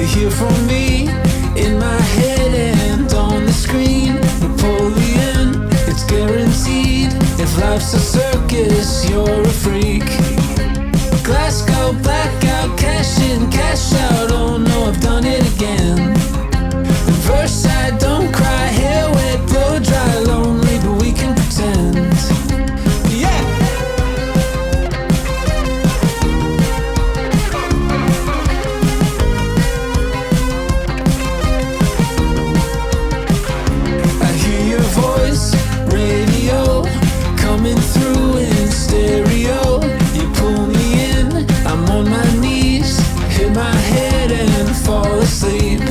hear from me in my head and on the screen. Napoleon, it's guaranteed. If life's a circus, you're a freak. Glasgow, blackout, cash in, cash out. Oh no, I've done it again. Versailles, don't cry, hair wet, blow dry, lonely, but we can pretend. Yeah! I hear your voice, radio, coming through in stereo. You pull me in, I'm on my knees, hit my head and fall asleep.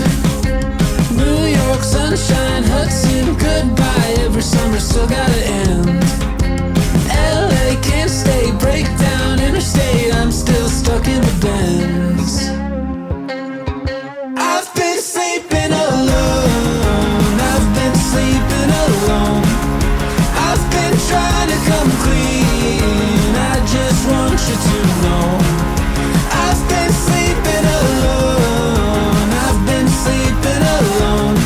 New York, sunshine, Hudson, goodbye. Every summer still gotta end. LA can't stay, breakdown, interstate. I'm still stuck in the Benz. I've been sleeping alone. I've been sleeping alone. I've been trying to come clean. I just want you to know. I've been sleeping alone. I've been sleeping alone.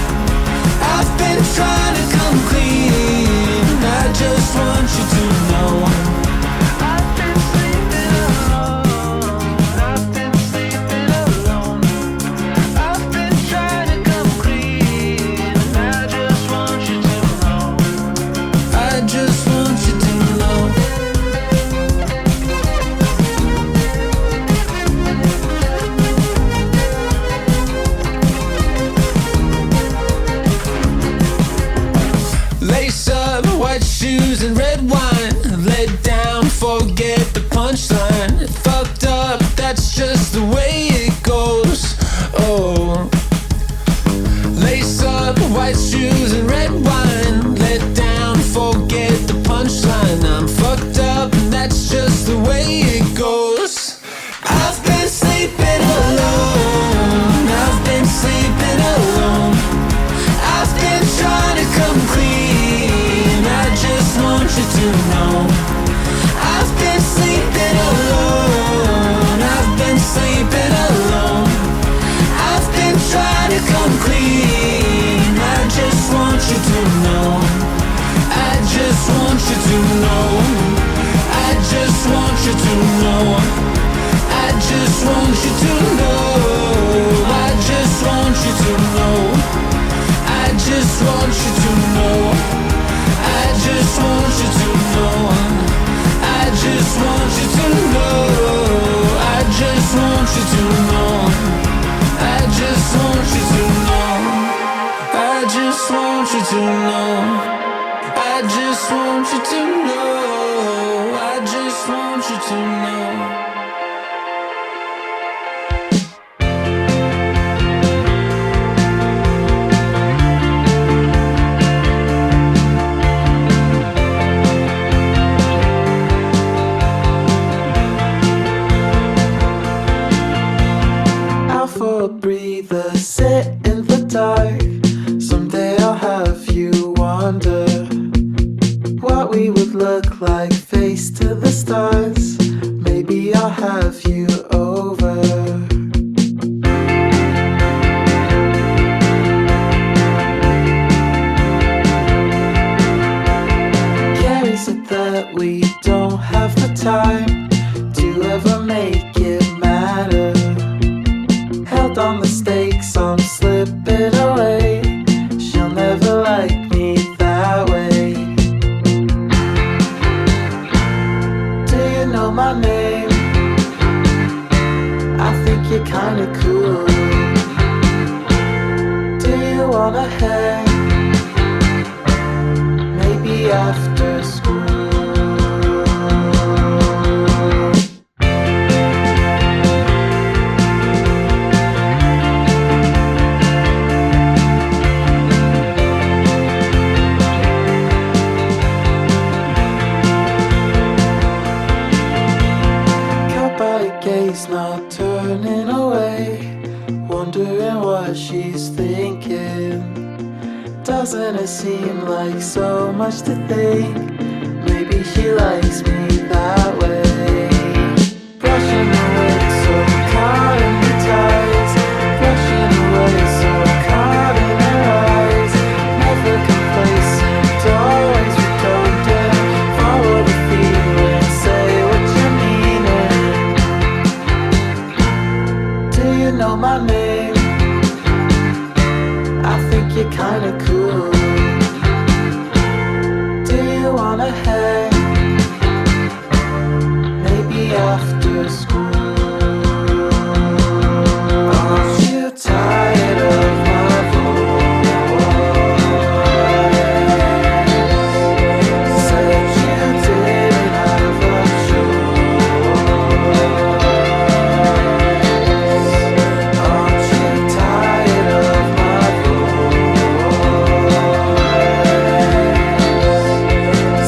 I've been trying to come clean. I just want you to know. I've been sleeping alone. I've been sleeping alone. I've been trying to come clean. I just want you to know. I just want you to know. Lace up, white shoes and red wine. Let down, forget the punchline. Fucked up, that's just the way it goes. Oh. Lace up, white shoes and red wine. Let down, forget the punchline. I'm fucked up, and that's just the way it goes. I've been sleeping alone. I've been sleeping alone. I've been trying to come clean. I just want you to know. I've been sleeping alone. I've been sleeping alone. I've been trying to come clean. I just want you to know. I just want you to know. I just want you to know. I just want you to know. I just want you to know. I just want you to know. I just want you to know. I just want you to know. I just want you to know. I just want you to know. I just want you to know. I just want you to know. I just want you to know. For a breather, sit in the dark. Someday I'll have you wonder what we would look like face to the stars. Maybe I'll have you over. Gary said that we don't have the time to ever make it matter. Held on the stakes, I'm slipping away. She'll never like me that way. Do you know my name? I think you're kinda cool. Do you wanna hang? Maybe after school. Gaze not turning away, wondering what she's thinking. Doesn't it seem like so much to think? Maybe she likes me that way. Brushing the wind so caught in the tides, brushing know my name? I think you're kinda cool. Do you wanna hang? Maybe after school. Aren't you tired of my voice? Said you didn't have a choice. Aren't you tired of my voice?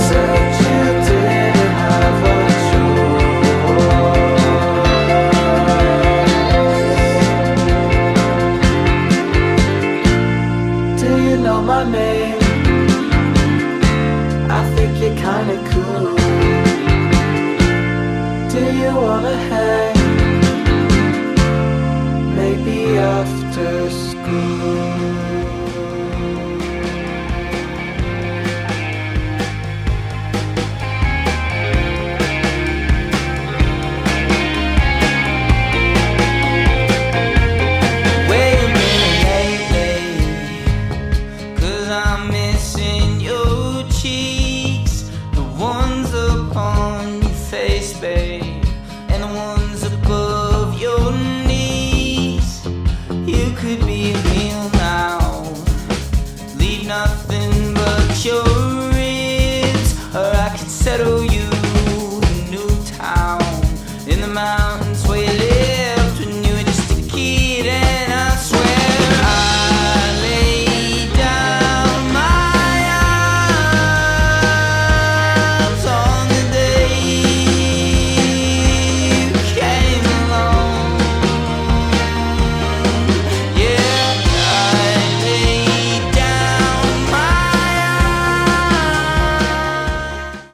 Said you didn't have a choice. Do you know my name? I think you're kinda cool. Do you wanna hang? Maybe after school. Wait a minute lately, 'cause I'm missing your cheeks, the ones upon your face, babe, and the ones above your knees. You could be a meal now, leave nothing but your